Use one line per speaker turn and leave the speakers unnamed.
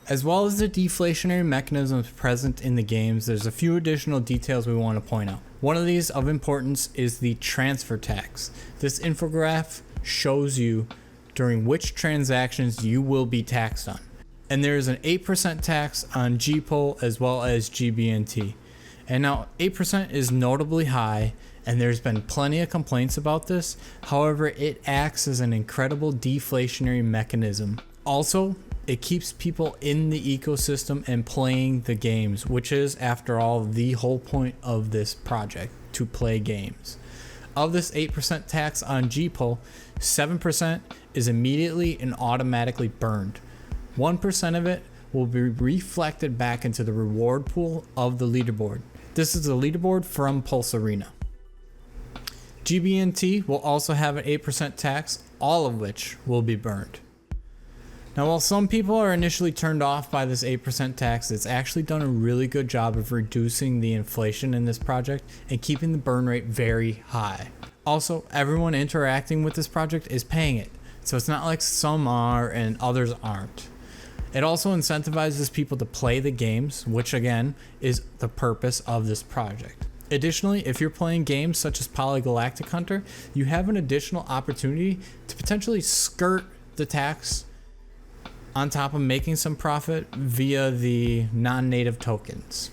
As well as the deflationary mechanisms present in the games, there's a few additional details we want to point out. One of these of importance is the transfer tax. This infograph shows you during which transactions you will be taxed on. And there is an 8% tax on GPUL as well as GBNT. And now 8% is notably high, and there's been plenty of complaints about this. However, it acts as an incredible deflationary mechanism. Also, it keeps people in the ecosystem and playing the games, which is, after all, the whole point of this project, to play games. Of this 8% tax on GPUL, 7% is immediately and automatically burned. 1% of it will be reflected back into the reward pool of the leaderboard. This is the leaderboard from Pulsarena. GBNT will also have an 8% tax, all of which will be burned. Now, while some people are initially turned off by this 8% tax, it's actually done a really good job of reducing the inflation in this project and keeping the burn rate very high. Also, everyone interacting with this project is paying it, so it's not like some are and others aren't. It also incentivizes people to play the games, which again is the purpose of this project. Additionally, if you're playing games such as Polygalactic Hunter, you have an additional opportunity to potentially skirt the tax on top of making some profit via the non-native tokens.